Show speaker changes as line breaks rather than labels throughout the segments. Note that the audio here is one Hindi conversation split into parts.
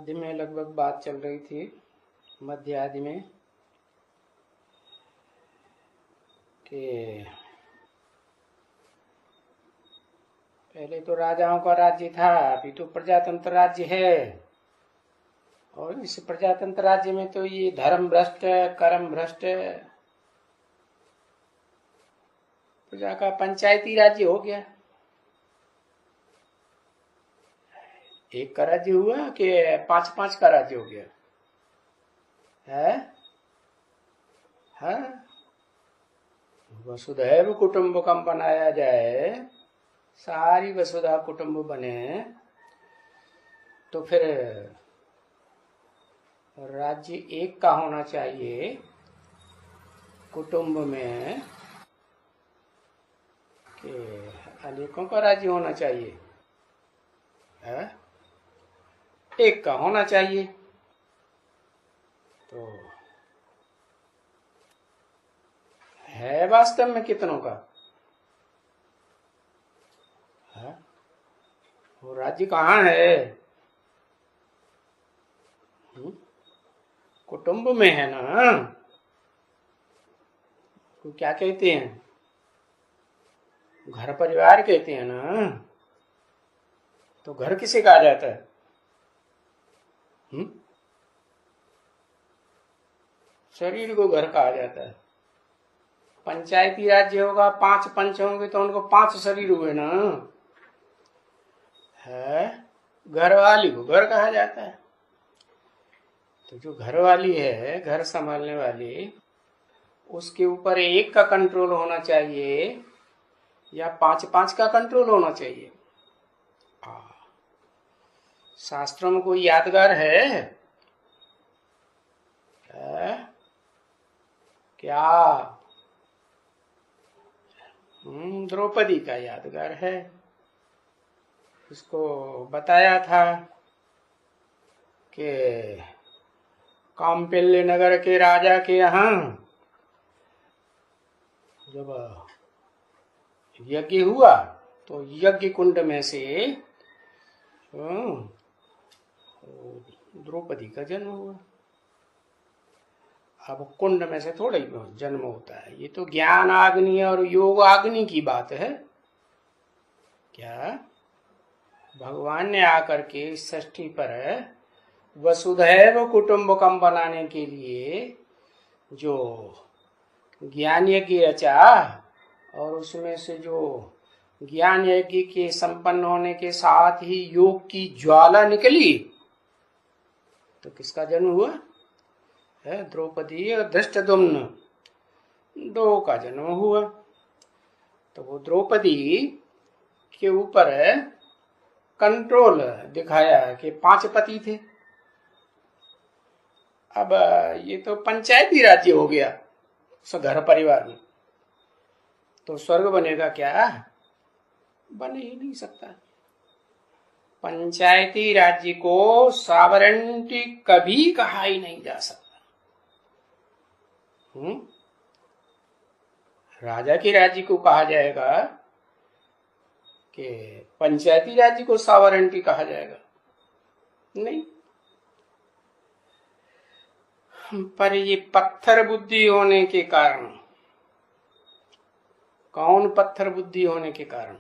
आदि में लगभग बात चल रही थी, मध्य आदि में, कि पहले तो राजाओं का राज्य था, अभी तो प्रजातंत्र राज्य है। और इस प्रजातंत्र राज्य में तो ये धर्म भ्रष्ट, कर्म भ्रष्ट, प्रजा का पंचायती राज्य हो गया। एक का राज्य हुआ कि 5-5 का राज्य हो गया है? हाँ, वसुधैव कुटुंबकम बनाया जाए, सारी वसुधा कुटुंब बने, तो फिर राज्य एक का होना चाहिए। कुटुंब में कि अनेकों का राज्य होना चाहिए है? एक का होना चाहिए। तो है वास्तव में कितनों का है? वो राज्य कहाँ है? कुटुंब में है ना। तो क्या कहते हैं? घर परिवार कहते हैं ना। तो घर किसे कहा जाता है? शरीर को घर कहा जाता है। पंचायती राज्य होगा, 5 पंच होंगे तो उनको 5 शरीर हुए ना है। घरवाली को घर कहा जाता है। तो जो घरवाली है, घर संभालने वाली, उसके ऊपर एक का कंट्रोल होना चाहिए या 5-5 का कंट्रोल होना चाहिए? शास्त्रों में कोई यादगार है? क्या? द्रौपदी का यादगार है। उसको बताया था कि काम्पिल्य नगर के राजा के यहाँ जब यज्ञ हुआ तो यज्ञ कुंड में से द्रौपदी का जन्म हुआ। अब कुंड में से थोड़ा ही जन्म होता है, ये तो ज्ञान अग्नि और योग अग्नि की बात है। क्या भगवान ने आकर के इस सृष्टि पर वसुधैव कुटुंबकम बनाने के लिए जो ज्ञान यज्ञ रचा, और उसमें से जो ज्ञान यज्ञ के संपन्न होने के साथ ही योग की ज्वाला निकली, तो किसका जन्म हुआ है? द्रौपदी और धृष्टद्युम्न, 2 का जन्म हुआ। तो वो द्रौपदी के ऊपर कंट्रोल दिखाया कि 5 पति थे। अब ये तो पंचायती राज्य हो गया घर परिवार में, तो स्वर्ग बनेगा क्या? बने ही नहीं सकता। पंचायती राज्य को सॉवरेंटी कभी कहा ही नहीं जा सकता। राजा के राज्य को कहा जाएगा कि पंचायती राज्य को सॉवरेंटी कहा जाएगा? नहीं। पर ये पत्थर बुद्धि होने के कारण, कौन पत्थर बुद्धि होने के कारण,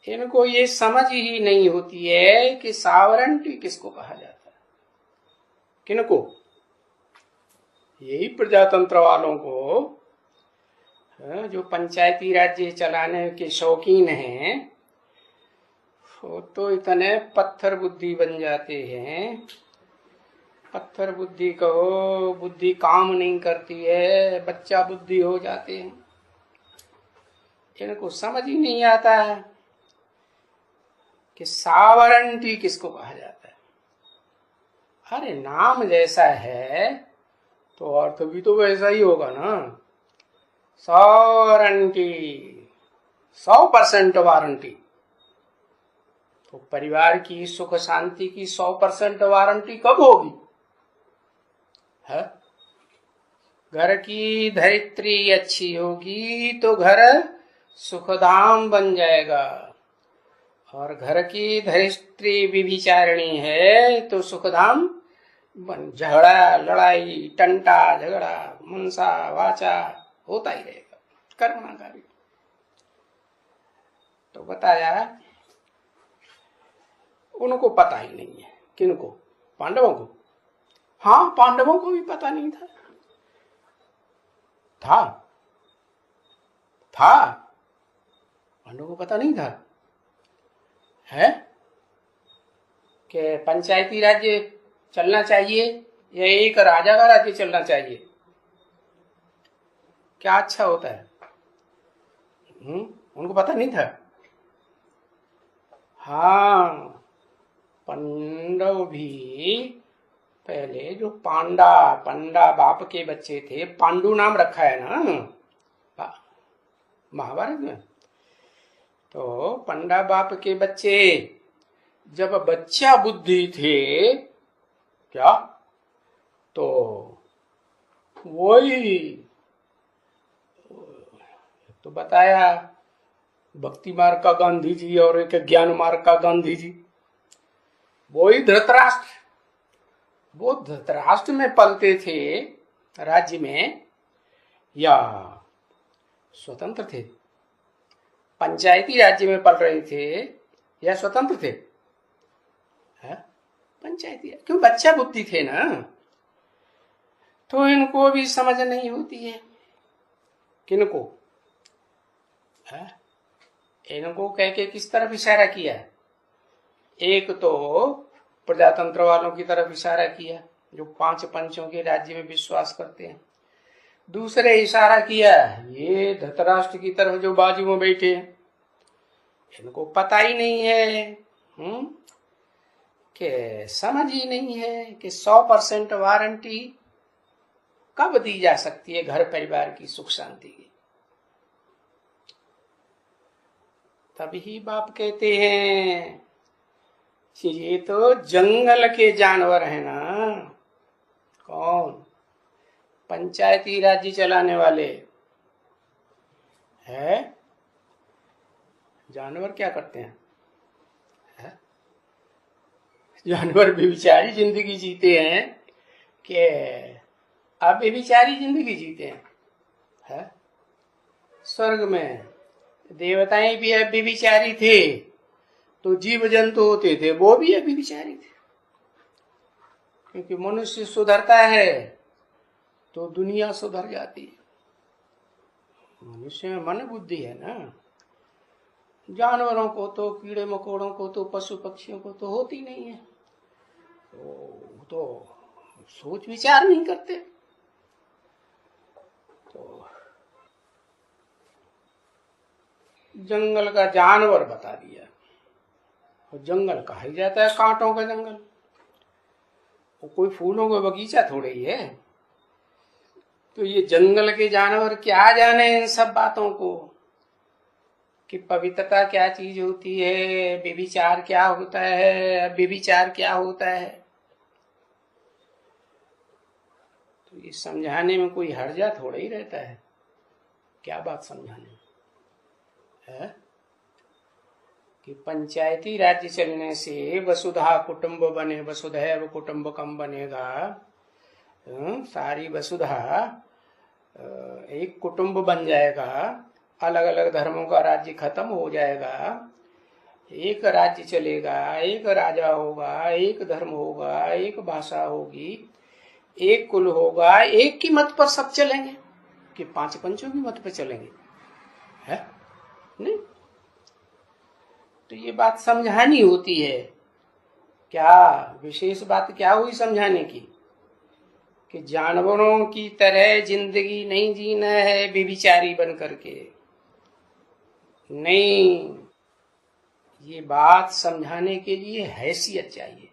इनको ये समझ ही नहीं होती है कि सॉवरेंटी किसको कहा जाता है। किनको? यही प्रजातंत्र वालों को, जो पंचायती राज्य चलाने के शौकीन हैं, वो तो इतने पत्थर बुद्धि बन जाते हैं। पत्थर बुद्धि कहो, बुद्धि काम नहीं करती है, बच्चा बुद्धि हो जाते हैं। इनको समझ ही नहीं आता है कि सॉवरेंटी किसको कहा जाता है। अरे नाम जैसा है तो अर्थ भी तो वैसा ही होगा ना। Sovereignty, 100% warranty. तो परिवार की सुख शांति की 100% वारंटी कब होगी है? घर की धरित्री अच्छी होगी तो घर सुखधाम बन जाएगा, और घर की धरित्री विभिचारिणी है तो सुखधाम झगड़ा, लड़ाई, टंटा झगड़ा, मनसा वाचा होता ही रहेगा, कर्मणा कार्य। तो बताया उनको पता ही नहीं है। किनको? पांडवों को। हाँ, पांडवों को भी पता नहीं था। पांडवों को पता नहीं था है कि पंचायती राज्य चलना चाहिए या एक राजा का राज्य चलना चाहिए, क्या अच्छा होता है। उनको पता नहीं था। हाँ, पांडव भी पहले जो पंडा बाप के बच्चे थे, पांडु नाम रखा है ना महाभारत में। तो पंडा बाप के बच्चे जब बच्चा बुद्धि थे क्या, तो वही तो बताया, भक्ति मार्ग का गांधी जी और एक ज्ञान मार्ग का गांधी जी, वही धृतराष्ट्र। वो धृतराष्ट्र में पलते थे राज्य में या स्वतंत्र थे? पंचायती राज्य में पल रहे थे या स्वतंत्र थे? पंचायती, क्यों? बच्चा बुद्धि थे ना, तो इनको भी समझ नहीं होती है। किनको? इनको कह के किस तरफ इशारा किया? एक तो प्रजातंत्र वालों की तरफ इशारा किया जो 5 पंचों के राज्य में विश्वास करते हैं। दूसरे इशारा किया ये धृतराष्ट्र की तरफ जो बाजू में बैठे हैं, इनको पता ही नहीं है कि समझ ही नहीं है कि 100% वारंटी कब दी जा सकती है घर परिवार की सुख शांति की। तभी बाप कहते हैं ये तो जंगल के जानवर है ना। कौन? पंचायती राज्य चलाने वाले है। जानवर क्या करते हैं? जानवर बेविचारी जिंदगी जीते हैं कि आप बेविचारी जिंदगी जीते हैं। स्वर्ग में देवताएं भी बेविचारी थे तो जीव जंतु होते थे वो भी बेविचारी थे, क्योंकि मनुष्य सुधरता है तो दुनिया सुधर जाती है। मनुष्य में मन बुद्धि है ना। जानवरों को तो, कीड़े मकोड़ों को तो, पशु पक्षियों को तो होती नहीं है, तो सोच विचार नहीं करते। तो जंगल का जानवर बता दिया। और जंगल कहा ही जाता है कांटों का जंगल। वो कोई फूलों का बगीचा थोड़े ही है। तो ये जंगल के जानवर क्या जाने इन सब बातों को कि पवित्रता क्या चीज होती है, व्यभिचार क्या होता है, व्यभिचार क्या होता है। तो ये समझाने में कोई हर्जा थोड़ा ही रहता है। क्या बात समझाने में है कि पंचायती राज्य चलने से वसुधा कुटुंब बने, वसुधैव कुटुंबकम बनेगा। सारी वसुधा एक कुटुंब बन जाएगा। अलग अलग धर्मों का राज्य खत्म हो जाएगा। एक राज्य चलेगा, एक राजा होगा, एक धर्म होगा, एक भाषा होगी, एक कुल होगा, एक की मत पर सब चलेंगे कि 5 पंचों की मत पर चलेंगे है नहीं। तो ये बात समझानी होती है। क्या विशेष बात क्या हुई समझाने की कि जानवरों की तरह जिंदगी नहीं जीना है व्यभिचारी बन करके। नहीं, ये बात समझाने के लिए हैसियत चाहिए।